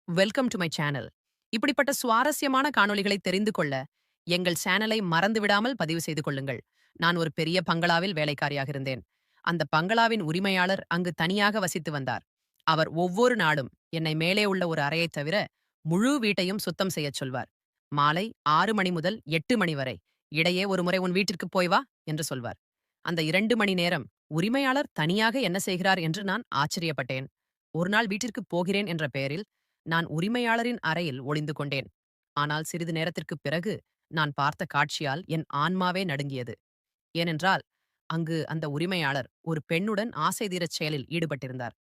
Welcome to my channel. இப்படிப்பட்ட சுவாரஸ்யமான காணொளிகளை தெரிந்து கொள்ள எங்கள் சேனலை மறந்துவிடாமல் பதிவு செய்து கொள்ளுங்கள். நான் ஒரு பெரிய பங்களாவில் வேலைக்காரியாக இருந்தேன். அந்த பங்களாவின் உரிமையாளர் அங்கு தனியாக வசித்து வந்தார். அவர் ஒவ்வொரு நாளும் என்னை மேலே உள்ள ஒரு அறையைத் தவிர முழு வீட்டையும் சுத்தம் செய்யச் சொல்வார். மாலை 6 மணி முதல் 8 மணி வரை இடையே ஒரு முறை உன் வீட்டிற்கு போய் வா என்று சொல்வார். அந்த 2 மணி நேரம் உரிமையாளர் தனியாக என்ன செய்கிறார் என்று நான் ஆச்சரியப்பட்டேன். ஒரு நாள் வீட்டிற்கு போகிறேன் என்ற பெயரில் நான் உரிமையாளரின் அறையில் ஒளிந்து கொண்டேன். ஆனால் சிறிது நேரத்திற்குப் பிறகு நான் பார்த்த காட்சியால் என் ஆன்மாவே நடுங்கியது. ஏனென்றால் அங்கு அந்த உரிமையாளர் ஒரு பெண்ணுடன் ஆசை தீரச் செயலில் ஈடுபட்டிருந்தார்.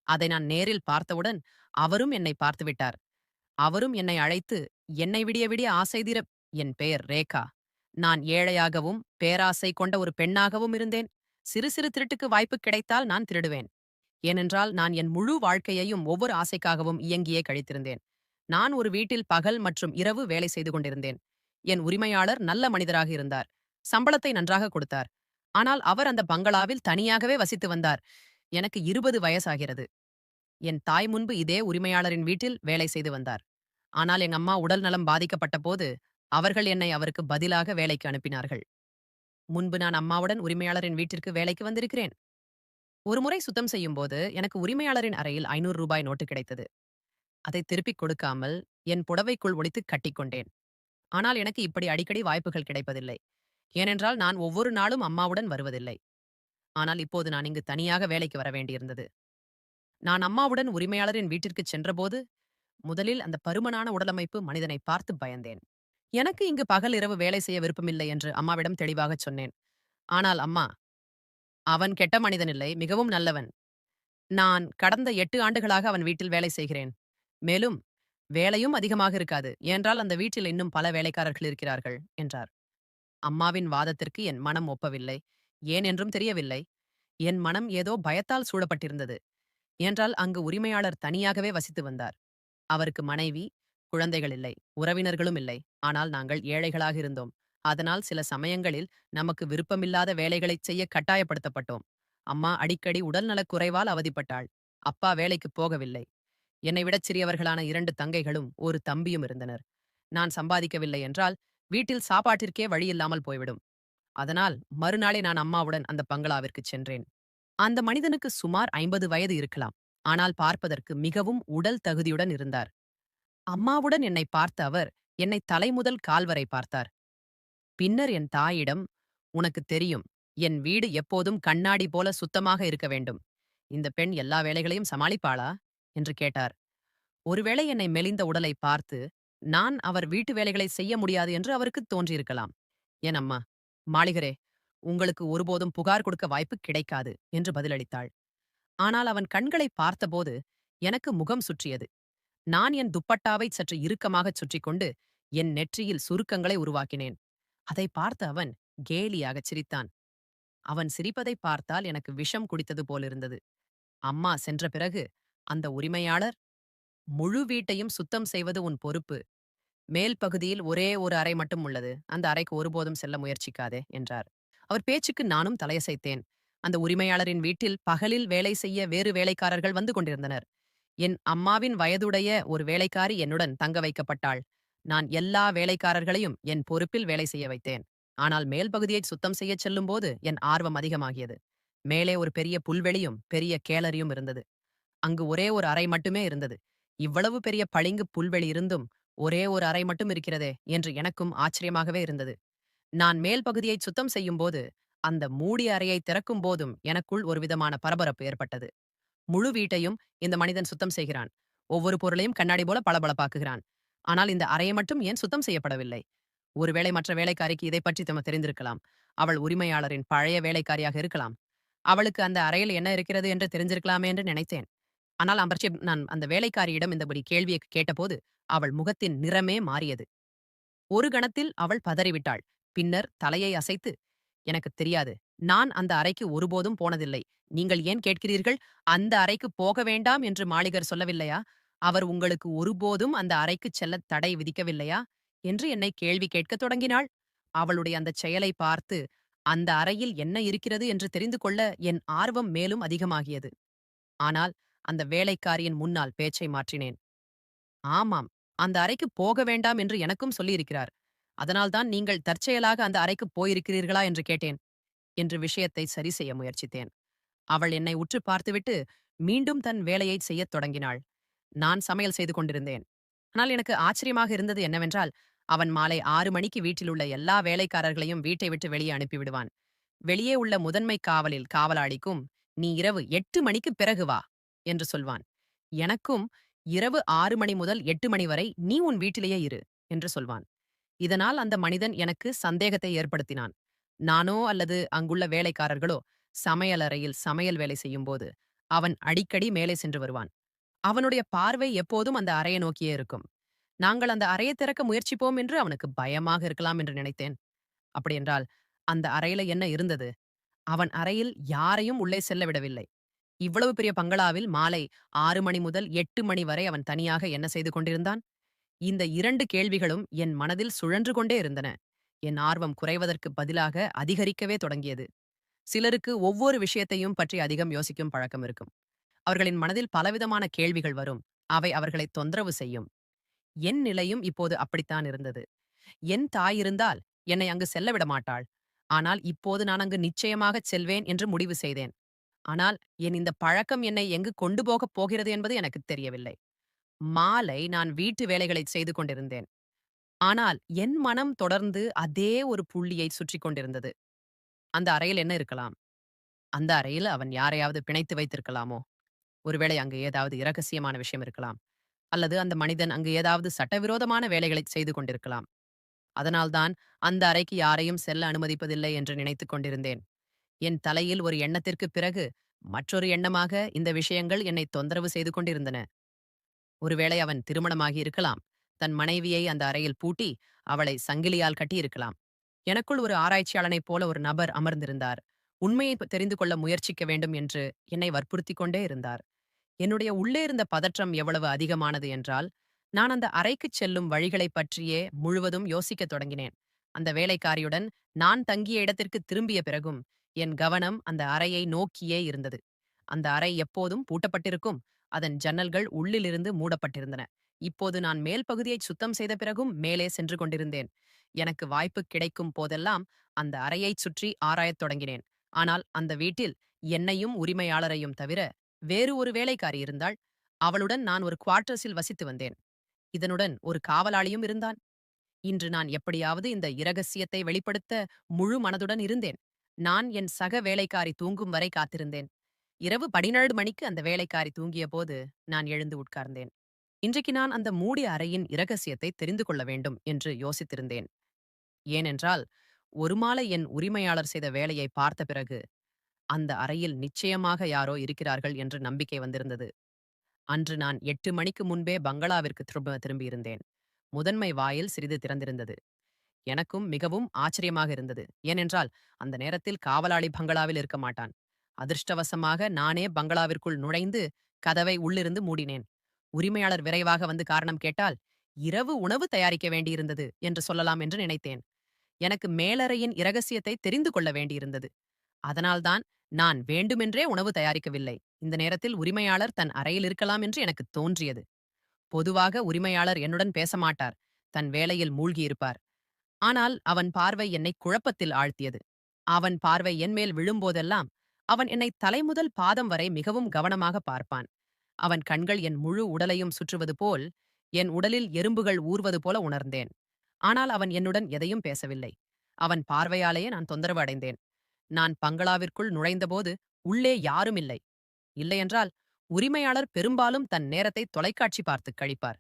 அதை நான் நேரில் பார்த்தவுடன் அவரும் என்னை பார்த்துவிட்டார். அவரும் என்னை அழைத்து என்னை விடிய விடிய ஆசை தீர. என் பெயர் ரேகா. நான் ஏழையாகவும் பேராசை கொண்ட ஒரு பெண்ணாகவும் இருந்தேன். சிறு சிறு திருட்டுக்கு வாய்ப்பு கிடைத்தால் நான் திருடுவேன். ஏனென்றால் நான் என் முழு வாழ்க்கையையும் ஒவ்வொரு ஆசைக்காகவும் இயங்கியே கழித்திருந்தேன். நான் ஒரு வீட்டில் பகல் மற்றும் இரவு வேலை செய்து கொண்டிருந்தேன். என் உரிமையாளர் நல்ல மனிதராக இருந்தார். சம்பளத்தை நன்றாக கொடுத்தார். ஆனால் அவர் அந்த பங்களாவில் தனியாகவே வசித்து வந்தார். எனக்கு 20 வயசாகிறது. என் தாய் முன்பு இதே உரிமையாளரின் வீட்டில் வேலை செய்து வந்தார். ஆனால் எங்க அம்மா உடல் நலம் பாதிக்கப்பட்ட போது அவர்கள் என்னை அவருக்கு பதிலாக வேலைக்கு அனுப்பினார்கள். முன்பு நான் அம்மாவுடன் உரிமையாளரின் வீட்டிற்கு வேலைக்கு வந்திருக்கிறேன். ஒருமுறை சுத்தம் செய்யும்போது எனக்கு உரிமையாளரின் அறையில் 500 ரூபாய் நோட்டு கிடைத்தது. அதை திருப்பிக் கொடுக்காமல் என் புடவைக்குள் ஒளித்து கட்டிக்கொண்டேன். ஆனால் எனக்கு இப்படி அடிக்கடி வாய்ப்புகள் கிடைப்பதில்லை. ஏனென்றால் நான் ஒவ்வொரு நாளும் அம்மாவுடன் வருவதில்லை. ஆனால் இப்போது நான் இங்கு தனியாக வேலைக்கு வர வேண்டியிருந்தது. நான் அம்மாவுடன் உரிமையாளரின் வீட்டிற்குச் சென்றபோது முதலில் அந்த பருமனான உடலமைப்பு மனிதனை பார்த்து பயந்தேன். எனக்கு இங்கு பகல் இரவு வேலை செய்ய விருப்பமில்லை என்று அம்மாவிடம் தெளிவாகச் சொன்னேன். ஆனால் அம்மா, அவன் கெட்ட மனிதனில்லை, மிகவும் நல்லவன். நான் கடந்த 8 ஆண்டுகளாக அவன் வீட்டில் வேலை செய்கிறேன். மேலும் வேலையும் அதிகமாக இருக்காது. ஏனென்றால் அந்த வீட்டில் இன்னும் பல வேலைக்காரர்கள் இருக்கிறார்கள் என்றார். அம்மாவின் வாதத்திற்கு என் மனம் ஒப்பவில்லை. ஏன் என்றும் தெரியவில்லை. என் மனம் ஏதோ பயத்தால் சூழப்பட்டிருந்தது. ஏனென்றால் அங்கு உரிமையாளர் தனியாகவே வசித்து வந்தார். அவருக்கு மனைவி, குழந்தைகள் இல்லை. உறவினர்களும் இல்லை. ஆனால் நாங்கள் ஏழைகளாக இருந்தோம். அதனால் சில சமயங்களில் நமக்கு விருப்பமில்லாத வேலைகளைச் செய்ய கட்டாயப்படுத்தப்பட்டோம். அம்மா அடிக்கடி உடல்நலக் குறைவால் அவதிப்பட்டாள். அப்பா வேலைக்குப் போகவில்லை. என்னை விடச் சிறியவர்களான 2 தங்கைகளும் ஒரு தம்பியும் இருந்தனர். நான் சம்பாதிக்கவில்லை என்றால் வீட்டில் சாப்பாட்டிற்கே வழியில்லாமல் போய்விடும். அதனால் மறுநாளே நான் அம்மாவுடன் அந்த பங்களாவிற்குச் சென்றேன். அந்த மனிதனுக்கு சுமார் 50 வயது இருக்கலாம். ஆனால் பார்ப்பதற்கு மிகவும் உடல் தகுதியுடன் இருந்தார். அம்மாவுடன் என்னை பார்த்த அவர் என்னை தலைமுதல் கால் வரை பார்த்தார். பின்னர் என் தாயிடம், உனக்கு தெரியும், என் வீடு எப்போதும் கண்ணாடி போல சுத்தமாக இருக்க வேண்டும். இந்த பெண் எல்லா வேலைகளையும் சமாளிப்பாளா என்று கேட்டார். ஒருவேளை என்னை மெலிந்த உடலை பார்த்து நான் அவர் வீட்டு வேலைகளை செய்ய முடியாது என்று அவருக்கு தோன்றியிருக்கலாம். என் அம்மா, மாளிகரே, உங்களுக்கு ஒருபோதும் புகார் கொடுக்க வாய்ப்பு கிடைக்காது என்று பதிலளித்தாள். ஆனால் அவன் கண்களை பார்த்தபோது எனக்கு முகம் சுற்றியது. நான் என் துப்பட்டாவை சற்று இறுக்கமாகச் சுற்றிக்கொண்டு என் நெற்றியில் சுருக்கங்களை உருவாக்கினேன். அதை பார்த்த அவன் கேலியாகச் சிரித்தான். அவன் சிரிப்பதை பார்த்தால் எனக்கு விஷம் குடித்தது போலிருந்தது. அம்மா சென்ற பிறகு அந்த உரிமையாளர், முழு வீட்டையும் சுத்தம் செய்வது உன் பொறுப்பு. மேல் பகுதியில் ஒரே ஒரு அறை மட்டும் உள்ளது. அந்த அறைக்கு ஒருபோதும் செல்ல முயற்சிக்காதே என்றார். அவர் பேச்சுக்கு நானும் தலையசைத்தேன். அந்த உரிமையாளரின் வீட்டில் பகலில் வேலை செய்ய வேறு வேலைக்காரர்கள் வந்து கொண்டிருந்தனர். என் அம்மாவின் வயதுடைய ஒரு வேலைக்காரி என்னுடன் தங்க வைக்கப்பட்டாள். நான் எல்லா வேலைக்காரர்களையும் என் பொறுப்பில் வேலை செய்ய வைத்தேன். ஆனால் மேல் பகுதியை சுத்தம் செய்யச் செல்லும்போது என் ஆர்வம் அதிகமாகியது. மேலே ஒரு பெரிய புல்வெளியும் பெரிய கேலரியும் இருந்தது. அங்கு ஒரே ஒரு அறை மட்டுமே இருந்தது. இவ்வளவு பெரிய பளிங்கு புல்வெளி இருந்தும் ஒரே ஒரு அறை மட்டும் இருக்கிறதே என்று எனக்கும் ஆச்சரியமாகவே இருந்தது. நான் மேல் பகுதியை சுத்தம் செய்யும்போது அந்த மூடிய அறையை திறக்கும் போதும் எனக்குள் ஒருவிதமான பரபரப்பு ஏற்பட்டது. முழு வீட்டையும் இந்த மனிதன் சுத்தம் செய்கிறான். ஒவ்வொரு பொருளையும் கண்ணாடி போல பளபளப்பாக்குகிறான். ஆனால் இந்த அறையை மட்டும் ஏன் சுத்தம் செய்யப்படவில்லை? ஒருவேளை மற்ற வேலைக்காரிக்கு இதைப் பற்றி தெரிந்திருக்கலாம். அவள் உரிமையாளரின் பழைய வேலைக்காரியாக இருக்கலாம். அவளுக்கு அந்த அறையில் என்ன இருக்கிறது என்று தெரிஞ்சிருக்கலாமே என்று நினைத்தேன். ஆனால் நான் அந்த வேலைக்காரியிடம் இந்தபடி கேள்வியை கேட்டபோது அவள் முகத்தின் நிறமே மாறியது. ஒரு கணத்தில் அவள் பதறிவிட்டாள். பின்னர் தலையை அசைத்து, எனக்குத் தெரியாது. நான் அந்த அறைக்கு ஒருபோதும் போனதில்லை. நீங்கள் ஏன் கேட்கிறீர்கள்? அந்த அறைக்கு போக வேண்டாம் என்று மாளிகர் சொல்லவில்லையா? அவர் உங்களுக்கு ஒருபோதும் அந்த அறைக்குச் செல்லத் தடை விதிக்கவில்லையா என்று என்னை கேள்வி கேட்கத் தொடங்கினாள். அவளுடைய அந்தச் செயலை பார்த்து அந்த அறையில் என்ன இருக்கிறது என்று தெரிந்து கொள்ள என் ஆர்வம் மேலும் அதிகமாகியது. ஆனால் அந்த வேலைக்காரியின் முன்னால் பேச்சை மாற்றினேன். ஆமாம். அந்த அறைக்கு போக வேண்டாம் என்று எனக்கும் சொல்லியிருக்கிறார். அதனால்தான் நீங்கள் தற்செயலாக அந்த அறைக்கு போயிருக்கிறீர்களா என்று கேட்டேன். என்று விஷயத்தை சரி செய்ய முயற்சித்தேன். அவள் என்னை உற்று பார்த்துவிட்டு மீண்டும் தன் வேலையைச் செய்யத் தொடங்கினாள். நான் சமையல் செய்து கொண்டிருந்தேன். ஆனால் எனக்கு ஆச்சரியமாக இருந்தது என்னவென்றால், அவன் மாலை 6 மணிக்கு வீட்டிலுள்ள எல்லா வேலைக்காரர்களையும் வீட்டை விட்டு வெளியே அனுப்பிவிடுவான். வெளியே உள்ள முதன்மை காவலில் காவலாளிக்கும், "நீ இரவு 8 மணிக்குப் பிறகு வா" என்று சொல்வான். எனக்கும், "இரவு 6 மணி முதல் 8 மணி வரை நீ உன் வீட்டிலேயே இரு" என்று சொல்வான். இதனால் அந்த மனிதன் எனக்கு சந்தேகத்தை ஏற்படுத்தினான். நானோ அல்லது அங்குள்ள வேலைக்காரர்களோ சமையலறையில் சமையல் வேலை செய்யும்போது, அவன் அடிக்கடி மேலே சென்று வருவான். அவனுடைய பார்வை எப்போதும் அந்த அறையை நோக்கியே இருக்கும். நாங்கள் அந்த அறையை திறக்க முயற்சிப்போம் என்று அவனுக்கு பயமாக இருக்கலாம் என்று நினைத்தேன். அப்படியென்றால், அந்த அறையில என்ன இருந்தது? அவன் அறையில் யாரையும் உள்ளே செல்ல விடவில்லை. இவ்வளவு பெரிய பங்களாவில் மாலை 6 மணி முதல் 8 மணி வரை அவன் தனியாக என்ன செய்து கொண்டிருந்தான்? இந்த 2 கேள்விகளும் என் மனதில் சுழன்று கொண்டே இருந்தன. என் ஆர்வம் குறைவதற்கு பதிலாக அதிகரிக்கவே தொடங்கியது. சிலருக்கு ஒவ்வொரு விஷயத்தையும் பற்றி அதிகம் யோசிக்கும் பழக்கம் இருக்கும். அவர்களின் மனதில் பலவிதமான கேள்விகள் வரும். அவை அவர்களை தொந்தரவு செய்யும். என் நிலையும் இப்போது அப்படித்தான் இருந்தது. என் தாய் இருந்தால் என்னை அங்கு செல்ல விட மாட்டாள். ஆனால் இப்போது நான் அங்கு நிச்சயமாகச் செல்வேன் என்று முடிவு செய்தேன். ஆனால் என் இந்த பழக்கம் என்னை எங்கு கொண்டு போகப் போகிறது என்பது எனக்குத் தெரியவில்லை. மாலை நான் வீட்டு வேலைகளைச் செய்து கொண்டிருந்தேன். ஆனால் என் மனம் தொடர்ந்து அதே ஒரு புள்ளியை சுற்றிக் கொண்டிருந்தது. அந்த அறையில் என்ன இருக்கலாம்? அந்த அறையில் அவன் யாரையாவது பிணைத்து வைத்திருக்கலாமோ? ஒருவேளை அங்கு ஏதாவது இரகசியமான விஷயம் இருக்கலாம். அல்லது அந்த மனிதன் அங்கு ஏதாவது சட்டவிரோதமான வேலைகளைச் செய்து கொண்டிருக்கலாம். அதனால்தான் அந்த அறைக்கு யாரையும் செல்ல அனுமதிப்பதில்லை என்று நினைத்துக் கொண்டிருந்தேன். என் தலையில் ஒரு எண்ணத்திற்குப் பிறகு மற்றொரு எண்ணமாக இந்த விஷயங்கள் என்னை தொந்தரவு செய்து கொண்டிருந்தன. ஒருவேளை அவன் திருமணமாகி இருக்கலாம். தன் மனைவியை அந்த அறையில் பூட்டி அவளை சங்கிலியால் கட்டியிருக்கலாம். எனக்குள் ஒரு ஆராய்ச்சியாளனைப் போல ஒரு நபர் அமர்ந்திருந்தார். உண்மையை தெரிந்து கொள்ள முயற்சிக்க வேண்டும் என்று என்னை வற்புறுத்திக் கொண்டே இருந்தார். என்னுடைய உள்ளே இருந்த பதற்றம் எவ்வளவு அதிகமானது என்றால், நான் அந்த அறைக்குச் செல்லும் வழிகளைப் பற்றியே முழுவதும் யோசிக்கத் தொடங்கினேன். அந்த வேலைக்காரியுடன் நான் தங்கிய இடத்திற்கு திரும்பிய பிறகும் என் கவனம் அந்த அறையை நோக்கியே இருந்தது. அந்த அறை எப்போதும் பூட்டப்பட்டிருக்கும். அதன் ஜன்னல்கள் உள்ளிலிருந்து மூடப்பட்டிருந்தன. இப்போது நான் மேல் பகுதியை சுத்தம் செய்த பிறகும் மேலே சென்று கொண்டிருந்தேன். எனக்கு வாய்ப்பு கிடைக்கும் போதெல்லாம் அந்த அறையைச் சுற்றி ஆராயத் தொடங்கினேன். ஆனால் அந்த வீட்டில் என்னையும் உரிமையாளரையும் தவிர வேறு ஒரு வேலைக்காரி இருந்தாள். அவளுடன் நான் ஒரு குவார்ட்டர்ஸில் வசித்து வந்தேன். இதனுடன் ஒரு காவலாளியும் இருந்தான். இன்று நான் எப்படியாவது இந்த இரகசியத்தை வெளிப்படுத்த முழு மனதுடன் இருந்தேன். நான் என் சக வேலைக்காரி தூங்கும் வரை காத்திருந்தேன். இரவு 12 மணிக்கு அந்த வேலைக்காரி தூங்கியபோது நான் எழுந்து உட்கார்ந்தேன். இன்றைக்கு நான் அந்த மூடிய அறையின் இரகசியத்தை தெரிந்து கொள்ள வேண்டும் என்று யோசித்திருந்தேன். ஏனென்றால், ஒரு மாலை என் உரிமையாளர் செய்த வேலையை பார்த்த பிறகு அந்த அறையில் நிச்சயமாக யாரோ இருக்கிறார்கள் என்று நம்பிக்கை வந்திருந்தது. அன்று நான் 8 மணிக்கு முன்பே பங்களாவிற்கு திரும்பியிருந்தேன். முதன்மை வாயில் சிறிது திறந்திருந்தது. எனக்கும் மிகவும் ஆச்சரியமாக இருந்தது. ஏனென்றால், அந்த நேரத்தில் காவலாளி பங்களாவில் இருக்க மாட்டான். அதிர்ஷ்டவசமாக நானே பங்களாவிற்குள் நுழைந்து கதவை உள்ளிருந்து மூடினேன். உரிமையாளர் விரைவாக வந்து காரணம் கேட்டால், இரவு உணவு தயாரிக்க வேண்டியிருந்தது என்று சொல்லலாம் என்று நினைத்தேன். எனக்கு மேலறையின் இரகசியத்தை தெரிந்து கொள்ள வேண்டியிருந்தது. அதனால்தான் நான் வேண்டுமென்றே உணவு தயாரிக்கவில்லை. இந்த நேரத்தில் உரிமையாளர் தன் அறையில் இருக்கலாம் என்று எனக்கு தோன்றியது. பொதுவாக உரிமையாளர் என்னுடன் பேச மாட்டார். தன் வேலையில் மூழ்கியிருப்பார். ஆனால் அவன் பார்வை என்னை குழப்பத்தில் ஆழ்த்தியது. அவன் பார்வை என்மேல் விழும்போதெல்லாம் அவன் என்னை தலைமுதல் பாதம் வரை மிகவும் கவனமாக பார்ப்பான். அவன் கண்கள் என் முழு உடலையும் சுற்றுவது போல், என் உடலில் எறும்புகள் ஊர்வது போல உணர்ந்தேன். ஆனால் அவன் என்னுடன் எதையும் பேசவில்லை. அவன் பார்வையாலேயே நான் தொந்தரவு அடைந்தேன். நான் பங்களாவிற்குள் நுழைந்தபோது உள்ளே யாரும் இல்லை. இல்லையென்றால் உரிமையாளர் பெரும்பாலும் தன் நேரத்தை தொலைக்காட்சி பார்த்து கழிப்பார்.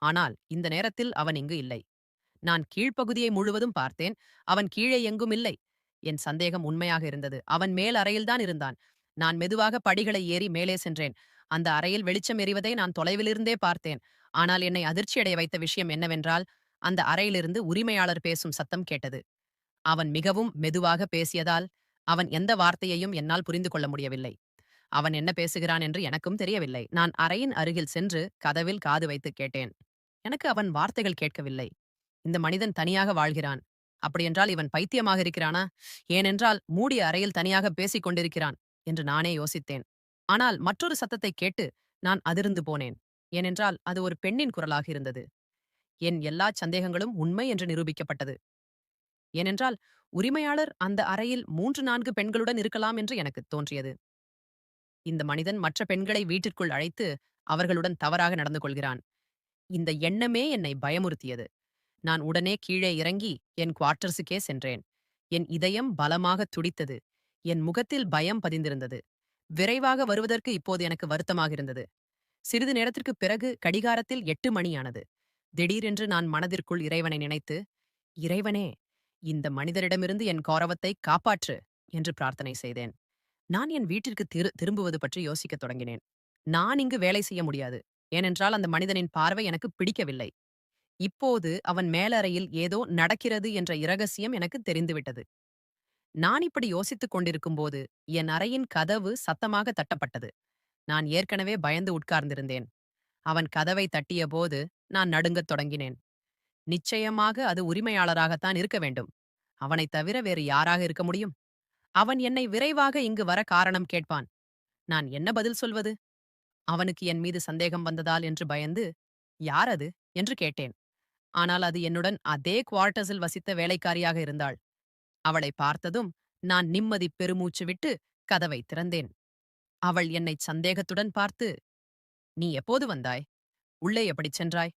ஆனால் இந்த நேரத்தில் அவன் இங்கு இல்லை. நான் கீழ்ப்பகுதியை முழுவதும் பார்த்தேன். அவன் கீழே எங்கும் இல்லை. என் சந்தேகம் உண்மையாக இருந்தது. அவன் மேல் அறையில்தான் இருந்தான். நான் மெதுவாக படிகளை ஏறி மேலே சென்றேன். அந்த அறையில் வெளிச்சம் எறிவதை நான் தொலைவிலிருந்தே பார்த்தேன். ஆனால் என்னை அதிர்ச்சியடைய வைத்த விஷயம் என்னவென்றால், அந்த அறையிலிருந்து உரிமையாளர் பேசும் சத்தம் கேட்டது. அவன் மிகவும் மெதுவாக பேசியதால் அவன் எந்த வார்த்தையையும் என்னால் புரிந்து கொள்ள முடியவில்லை. அவன் என்ன பேசுகிறான் என்று எனக்கும் தெரியவில்லை. நான் அறையின் அருகில் சென்று கதவில் காது வைத்து கேட்டேன். எனக்கு அவன் வார்த்தைகள் கேட்கவில்லை. இந்த மனிதன் தனியாக வாழ்கிறான். அப்படியென்றால் இவன் பைத்தியமாக இருக்கிறானா? ஏனென்றால் மூடிய அறையில் தனியாக பேசிக் கொண்டிருக்கிறான் என்று நானே யோசித்தேன். ஆனால் மற்றொரு சத்தத்தை கேட்டு நான் அதிர்ந்து போனேன். ஏனென்றால் அது ஒரு பெண்ணின் குரலாக இருந்தது. என் எல்லா சந்தேகங்களும் உண்மை என்று நிரூபிக்கப்பட்டது. ஏனென்றால் உரிமையாளர் அந்த அறையில் 3, 4 பெண்களுடன் இருக்கலாம் என்று எனக்கு தோன்றியது. இந்த மனிதன் மற்ற பெண்களை வீட்டிற்குள் அழைத்து அவர்களுடன் தவறாக நடந்து கொள்கிறான். இந்த எண்ணமே என்னை பயமுறுத்தியது. நான் உடனே கீழே இறங்கி என் குவார்ட்டர்ஸுக்கே சென்றேன். என் இதயம் பலமாக துடித்தது. என் முகத்தில் பயம் பதிந்திருந்தது. விரைவாக வருவதற்கு இப்போது எனக்கு வருத்தமாக இருந்தது. சிறிது நேரத்திற்குப் பிறகு கடிகாரத்தில் 8 மணியானது. திடீரென்று நான் மனதிற்குள் இறைவனை நினைத்து, இறைவனே, இந்த மனிதரிடமிருந்து என் கௌரவத்தை காப்பாற்று என்று பிரார்த்தனை செய்தேன். நான் என் வீட்டிற்கு திரும்புவது பற்றி யோசிக்கத் தொடங்கினேன். நான் இங்கு வேலை செய்ய முடியாது. ஏனென்றால் அந்த மனிதனின் பார்வை எனக்கு பிடிக்கவில்லை. இப்போது அவன் மேலறையில் ஏதோ நடக்கிறது என்ற இரகசியம் எனக்கு தெரிந்துவிட்டது. நான் இப்படி யோசித்துக் கொண்டிருக்கும்போது என் அறையின் கதவு சத்தமாக தட்டப்பட்டது. நான் ஏற்கனவே பயந்து உட்கார்ந்திருந்தேன். அவன் கதவை தட்டியபோது நான் நடுங்கத் தொடங்கினேன். நிச்சயமாக அது உரிமையாளராகத்தான் இருக்க வேண்டும். அவனைத் தவிர வேறு யாராக இருக்க முடியும்? அவன் என்னை விரைவாக இங்கு வர காரணம் கேட்பான். நான் என்ன பதில் சொல்வது? அவனுக்கு என் மீது சந்தேகம் வந்ததால் என்று பயந்து, யார் அது என்று கேட்டேன். ஆனால் அது என்னுடன் அதே குவார்ட்டர்ஸில் வசித்த வேலைக்காரியாக இருந்தாள். அவளை பார்த்ததும் நான் நிம்மதி பெருமூச்சு விட்டு கதவை திறந்தேன். அவள் என்னைச் சந்தேகத்துடன் பார்த்து, நீ எப்போது வந்தாய்? உள்ளே எப்படிச் சென்றாய்?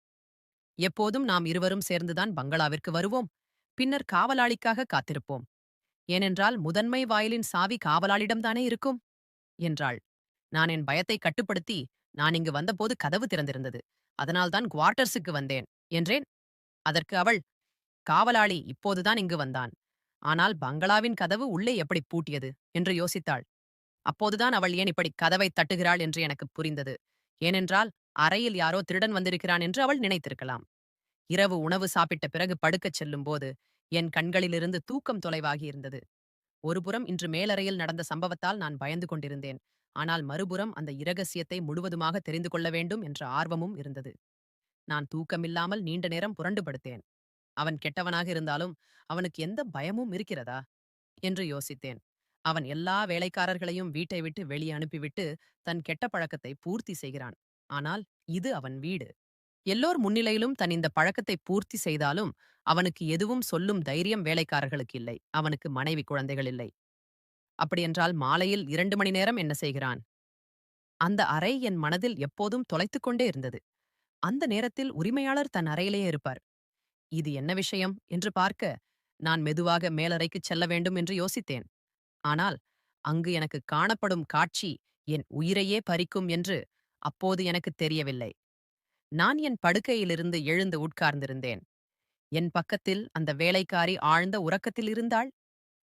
எப்போதும் நாம் இருவரும் சேர்ந்துதான் பங்களாவிற்கு வருவோம். பின்னர் காவலாளிக்காக காத்திருப்போம். ஏனென்றால் முதன்மை வாயிலின் சாவி காவலாளிடம்தானே இருக்கும் என்றாள். நான் என் பயத்தை கட்டுப்படுத்தி, நான் இங்கு வந்தபோது கதவு திறந்திருந்தது. அதனால்தான் குவார்ட்டர்ஸுக்கு வந்தேன் என்றேன். அதற்கு அவள், காவலாளி இப்போதுதான் இங்கு வந்தான். ஆனால் பங்களாவின் கதவு உள்ளே எப்படி பூட்டியது என்று யோசித்தாள். அப்போதுதான் அவள் ஏன் இப்படி கதவை தட்டுகிறாள் என்று எனக்கு புரிந்தது. ஏனென்றால் அறையில் யாரோ திருடன் வந்திருக்கிறான் என்று அவள் நினைத்திருக்கலாம். இரவு உணவு சாப்பிட்ட பிறகு படுக்கச் செல்லும்போது என் கண்களிலிருந்து தூக்கம் தொலைவாகி இருந்தது. ஒருபுறம் இன்று மேலறையில் நடந்த சம்பவத்தால் நான் பயந்து கொண்டிருந்தேன். ஆனால் மறுபுறம் அந்த இரகசியத்தை முழுவதுமாக தெரிந்து கொள்ள வேண்டும் என்ற ஆர்வமும் இருந்தது. நான் தூக்கமில்லாமல் நீண்ட நேரம் புரண்டு படுத்தேன். அவன் கெட்டவனாக இருந்தாலும் அவனுக்கு எந்த பயமும் இருக்கிறதா என்று யோசித்தேன். அவன் எல்லா வேலைக்காரர்களையும் வீட்டை விட்டு வெளியே அனுப்பிவிட்டு தன் கெட்ட பழக்கத்தை பூர்த்தி செய்கிறான். ஆனால் இது அவன் வீடு. எல்லோர் முன்னிலையிலும் தன் இந்த பழக்கத்தை பூர்த்தி செய்தாலும் அவனுக்கு எதுவும் சொல்லும் தைரியம் வேலைக்காரர்களுக்கு இல்லை. அவனுக்கு மனைவி குழந்தைகள் இல்லை. அப்படியென்றால் மாலையில் 2 மணி நேரம் என்ன செய்கிறான்? அந்த அறை என் மனதில் எப்போதும் தொலைத்துக் கொண்டே இருந்தது. அந்த நேரத்தில் உரிமையாளர் தன் அறையிலேயே இருப்பார். இது என்ன விஷயம் என்று பார்க்க நான் மெதுவாக மேலறைக்குச் செல்ல வேண்டும் என்று யோசித்தேன். ஆனால் அங்கு எனக்கு காணப்படும் காட்சி என் உயிரையே பறிக்கும் என்று அப்போது எனக்கு தெரியவில்லை. நான் என் படுக்கையிலிருந்து எழுந்து உட்கார்ந்திருந்தேன். என் பக்கத்தில் அந்த வேலைக்காரி ஆழ்ந்த உறக்கத்தில் இருந்தாள்.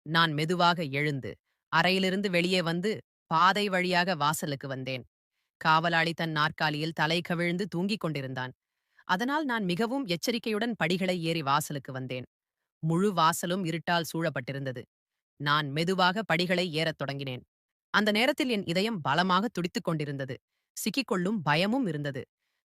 நான் மெதுவாக எழுந்து அறையிலிருந்து வெளியே வந்து பாதை வழியாக வாசலுக்கு வந்தேன். காவலாளி தன் நாற்காலியில் தலை கவிழ்ந்து தூங்கிக் கொண்டிருந்தான். அதனால் நான் மிகவும் எச்சரிக்கையுடன் படிகளை ஏறி வாசலுக்கு வந்தேன். முழு வாசலும் இருட்டால் சூழப்பட்டிருந்தது. நான் மெதுவாக படிகளை ஏறத் தொடங்கினேன். அந்த நேரத்தில் என் இதயம் பலமாக துடித்துக் கொண்டிருந்தது. சிக்கிக்கொள்ளும் பயமும் இருந்தது.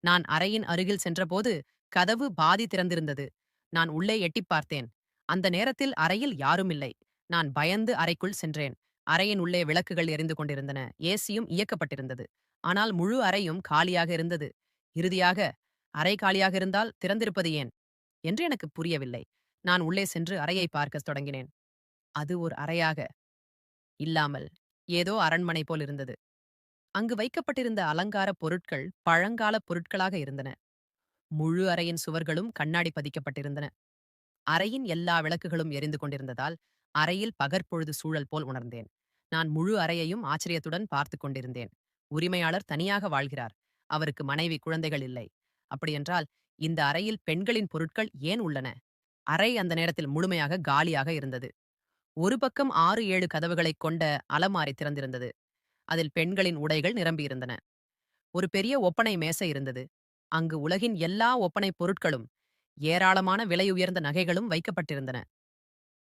நான் அறையின் அருகில் சென்றபோது கதவு பாதி திறந்திருந்தது. நான் உள்ளே எட்டிப் பார்த்தேன். அந்த நேரத்தில் அறையில் யாரும் இல்லை. நான் பயந்து அறைக்குள் சென்றேன். அறையின் உள்ளே விளக்குகள் எரிந்து கொண்டிருந்தன. ஏசியும் இயக்கப்பட்டிருந்தது. ஆனால் முழு அறையும் காலியாக இருந்தது. இறுதியாக, அறை காலியாக இருந்தால் திறந்திருப்பது ஏன் என்று எனக்கு புரியவில்லை. நான் உள்ளே சென்று அறையை பார்க்கத் தொடங்கினேன். அது ஒரு அறையாக இல்லாமல் ஏதோ அரண்மனை போல் இருந்தது. அங்கு வைக்கப்பட்டிருந்த அலங்கார பொருட்கள் பழங்கால பொருட்களாக இருந்தன. முழு அறையின் சுவர்களும் கண்ணாடி பதிக்கப்பட்டிருந்தன. அறையின் எல்லா விளக்குகளும் எரிந்து கொண்டிருந்ததால் அறையில் பகற்பொழுது சூழல் போல் உணர்ந்தேன். நான் முழு அறையையும் ஆச்சரியத்துடன் பார்த்துக் கொண்டிருந்தேன். உரிமையாளர் தனியாக வாழ்கிறார். அவருக்கு மனைவி குழந்தைகள் இல்லை. அப்படியென்றால் இந்த அறையில் பெண்களின் பொருட்கள் ஏன் உள்ளன? அறை அந்த நேரத்தில் முழுமையாக காலியாக இருந்தது. ஒரு பக்கம் 6, 7 கதவுகளைக் கொண்ட அலமாரி திறந்திருந்தது. அதில் பெண்களின் உடைகள் நிரம்பியிருந்தன. ஒரு பெரிய ஒப்பனை மேசை இருந்தது. அங்கு உலகின் எல்லா ஒப்பனை பொருட்களும் ஏராளமான விலையுயர்ந்த நகைகளும் வைக்கப்பட்டிருந்தன.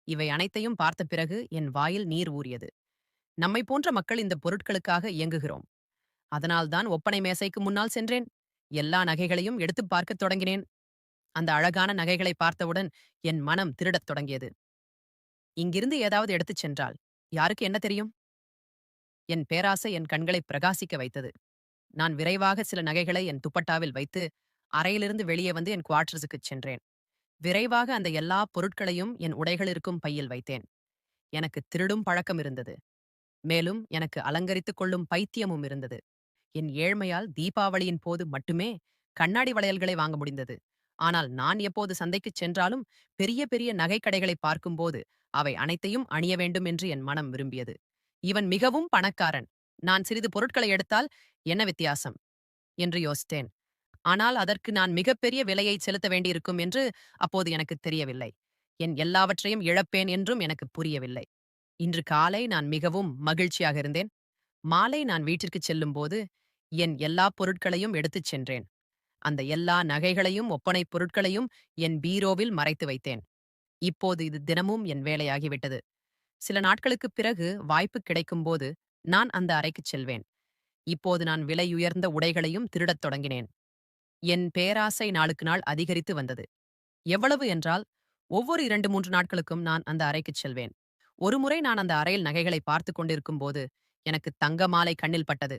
இவை அனைத்தையும் பார்த்த பிறகு என் வாயில் நீர் ஊறியது. நம்மை போன்ற மக்கள் இந்த பொருட்களுக்காக இயங்குகிறோம். அதனால்தான் ஒப்பனை மேசைக்கு முன்னால் சென்றேன். எல்லா நகைகளையும் எடுத்துப் பார்க்கத் தொடங்கினேன். அந்த அழகான நகைகளை பார்த்தவுடன் என் மனம் திருடத் தொடங்கியது. இங்கிருந்து ஏதாவது எடுத்துச் சென்றால் யாருக்கு என்ன தெரியும்? என் பேராசை என் கண்களை பிரகாசிக்க வைத்தது. நான் விரைவாக சில நகைகளை என் துப்பட்டாவில் வைத்து அறையிலிருந்து வெளியே வந்து என் குவார்ட்டர்ஸுக்குச் சென்றேன். விரைவாக அந்த எல்லா பொருட்களையும் என் உடைகள் இருக்கும் பையில் வைத்தேன். எனக்கு திருடும் பழக்கம் இருந்தது. மேலும் எனக்கு அலங்கரித்துக் கொள்ளும் பைத்தியமும் இருந்தது. என் ஏழ்மையால் தீபாவளியின் போது மட்டுமே கண்ணாடி வளையல்களை வாங்க முடிந்தது. ஆனால் நான் எப்போது சந்தைக்குச் சென்றாலும் பெரிய பெரிய நகைக்கடைகளை பார்க்கும்போது அவை அனைத்தையும் அணிய வேண்டும் என்று என் மனம் விரும்பியது. இவன் மிகவும் பணக்காரன். நான் சிறிது பொருட்களை எடுத்தால் என்ன வித்தியாசம் என்று யோசித்தேன். ஆனால் அதற்கு நான் மிகப்பெரிய விலையை செலுத்த வேண்டியிருக்கும் என்று அப்போது எனக்கு தெரியவில்லை. என் எல்லாவற்றையும் இழப்பேன் என்றும் எனக்கு புரியவில்லை. இன்று காலை நான் மிகவும் மகிழ்ச்சியாக இருந்தேன். மாலை நான் வீட்டிற்குச் செல்லும்போது என் எல்லா பொருட்களையும் எடுத்துச் சென்றேன். அந்த எல்லா நகைகளையும் ஒப்பனைப் பொருட்களையும் என் பீரோவில் மறைத்து வைத்தேன். இப்போது இது தினமும் என் வேலையாகிவிட்டது. சில நாட்களுக்குப் பிறகு வாய்ப்பு கிடைக்கும்போது நான் அந்த அறைக்குச் செல்வேன். இப்போது நான் விலையுயர்ந்த உடைகளையும் திருடத் தொடங்கினேன். என் பேராசை நாளுக்கு நாள் அதிகரித்து வந்தது. எவ்வளவு என்றால், ஒவ்வொரு 2, 3 நாட்களுக்கும் நான் அந்த அறைக்குச் செல்வேன். ஒருமுறை நான் அந்த அறையில் நகைகளை பார்த்துக் கொண்டிருக்கும்போது எனக்கு தங்க மாலை கண்ணில் பட்டது.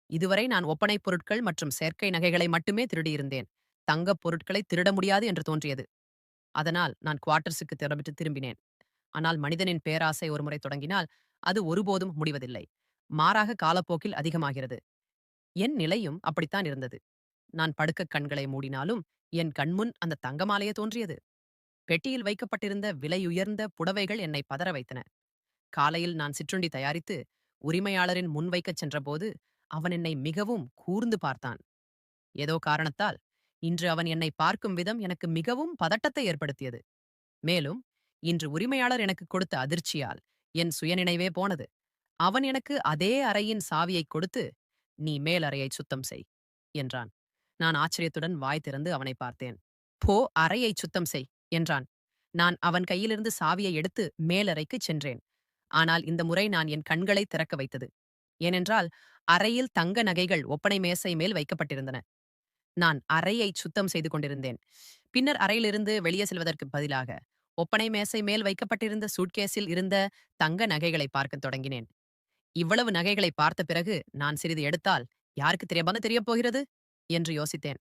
இதுவரை நான் ஒப்பனைப் பொருட்கள் மற்றும் செயற்கை நகைகளை மட்டுமே திருடியிருந்தேன். தங்கப் பொருட்களை திருட முடியாது என்று தோன்றியது. அதனால் நான் குவார்ட்டர்ஸுக்கு திரும்பினேன். ஆனால் மனிதனின் பேராசை ஒருமுறை தொடங்கினால் அது ஒருபோதும் முடிவதில்லை. மாறாக காலப்போக்கில் அதிகமாகிறது. என் நிலையும் அப்படித்தான் இருந்தது. நான் படுக்கக் கண்களை மூடினாலும் என் கண்முன் அந்த தங்க மாலையே தோன்றியது. பெட்டியில் வைக்கப்பட்டிருந்த விலையுயர்ந்த புடவைகள் என்னை பதற வைத்தன. காலையில் நான் சிற்றுண்டி தயாரித்து உரிமையாளரின் முன் வைக்கச் சென்றபோது அவன் என்னை மிகவும் கூர்ந்து பார்த்தான். ஏதோ காரணத்தால் இன்று அவன் என்னை பார்க்கும் விதம் எனக்கு மிகவும் பதட்டத்தை ஏற்படுத்தியது. மேலும் இன்று உரிமையாளர் எனக்கு கொடுத்த அதிர்ச்சியால் என் சுயநினைவே போனது. அவன் எனக்கு அதே அறையின் சாவியைக் கொடுத்து, "நீ மேல் அறையை சுத்தம் செய்" என்றான். நான் ஆச்சரியத்துடன் வாய் திறந்து அவனை பார்த்தேன். "போ, அறையை சுத்தம் செய்" என்றான். நான் அவன் கையிலிருந்து சாவியை எடுத்து மேலறைக்குச் சென்றேன். ஆனால் இந்த முறை நான் என் கண்களை திறக்க வைத்தது. ஏனென்றால் அறையில் தங்க நகைகள் ஒப்பனை மேசை மேல் வைக்கப்பட்டிருந்தன. நான் அறையை சுத்தம் செய்து கொண்டிருந்தேன். பின்னர் அறையிலிருந்து வெளியே செல்வதற்கு பதிலாக ஒப்பனை மேசை மேல் வைக்கப்பட்டிருந்த சூட்கேஸில் இருந்த தங்க நகைகளை பார்க்கத் தொடங்கினேன். இவ்வளவு நகைகளை பார்த்த பிறகு நான் சிறிது எடுத்தால் யாருக்கு தெரியப் போகிறது என்று யோசித்தேன்.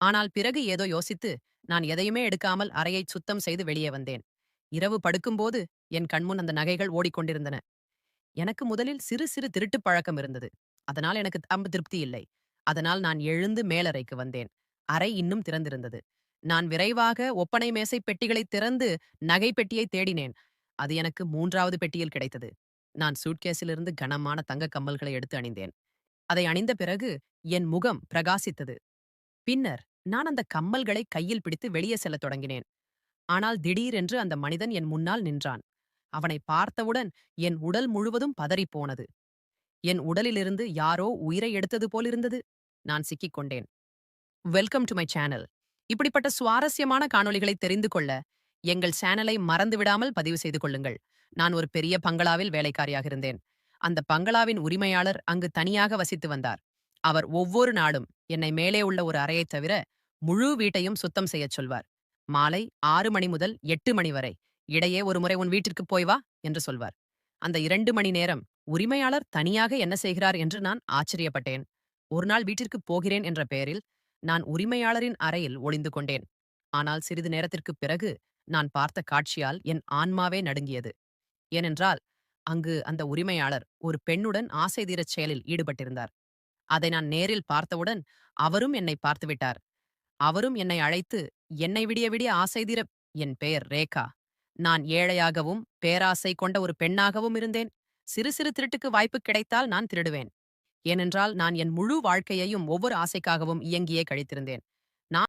ஆனால் பிறகு ஏதோ யோசித்து நான் எதையுமே எடுக்காமல் அறையை சுத்தம் செய்து வெளியே வந்தேன். இரவு படுக்கும்போது என் கண்முன் அந்த நகைகள் ஓடிக்கொண்டிருந்தன. எனக்கு முதலில் சிறு சிறு திருட்டுப் பழக்கம் இருந்தது. அதனால் எனக்கு திருப்தி இல்லை. அதனால் நான் எழுந்து மேலறைக்கு வந்தேன். அறை இன்னும் திறந்திருந்தது. நான் விரைவாக ஒப்பனை மேசை பெட்டிகளை திறந்து நகை பெட்டியை தேடினேன். அது எனக்கு 3வது பெட்டியில் கிடைத்தது. நான் சூட்கேஸிலிருந்து கனமான தங்கக் கம்மல்களை எடுத்து அணிந்தேன். அதை அணிந்த பிறகு என் முகம் பிரகாசித்தது. பின்னர் நான் அந்த கம்மல்களை கையில் பிடித்து வெளியே செல்லத் தொடங்கினேன். ஆனால் திடீரென்று அந்த மனிதன் என் முன்னால் நின்றான். அவனை பார்த்தவுடன் என் உடல் முழுவதும் பதறிப்போனது. என் உடலிலிருந்து யாரோ உயிரை எடுத்தது போலிருந்தது. நான் சிக்கிக் கொண்டேன். Welcome to my channel. இப்படிப்பட்ட சுவாரஸ்யமான காணொளிகளை தெரிந்து கொள்ள எங்கள் சேனலை மறந்துவிடாமல் பதிவு செய்து கொள்ளுங்கள். நான் ஒரு பெரிய பங்களாவில் வேலைக்காரியாக இருந்தேன். அந்த பங்களாவின் உரிமையாளர் அங்கு தனியாக வசித்து வந்தார். அவர் ஒவ்வொரு நாளும் என்னை மேலே உள்ள ஒரு அறையைத் தவிர முழு வீட்டையும் சுத்தம் செய்யச் சொல்வார். மாலை 6 மணி முதல் 8 மணி வரை இடையே ஒரு முறை உன் வீட்டிற்குப் போய் வா என்று சொல்வார். அந்த 2 மணி நேரம் உரிமையாளர் தனியாக என்ன செய்கிறார் என்று நான் ஆச்சரியப்பட்டேன். ஒரு நாள் வீட்டிற்குப் போகிறேன் என்ற பெயரில் நான் உரிமையாளரின் அறையில் ஒளிந்து கொண்டேன். ஆனால் சிறிது நேரத்திற்குப் பிறகு நான் பார்த்த காட்சியால் என் ஆன்மாவே நடுங்கியது. ஏனென்றால் அங்கு அந்த உரிமையாளர் ஒரு பெண்ணுடன் ஆசை தீரச் செயலில் ஈடுபட்டிருந்தார். அதை நான் நேரில் பார்த்தவுடன் அவரும் என்னை பார்த்துவிட்டார். அவரும் என்னை அழைத்து, என்னை விடிய விடிய ஆசை தீர. என் பெயர் ரேகா. நான் ஏழையாகவும் பேராசை கொண்ட ஒரு பெண்ணாகவும் இருந்தேன். சிறு சிறு திருட்டுக்கு வாய்ப்பு கிடைத்தால் நான் திருடுவேன். ஏனென்றால் நான் என் முழு வாழ்க்கையையும் ஒவ்வொரு ஆசைக்காகவும் இயங்கியே கழித்திருந்தேன்.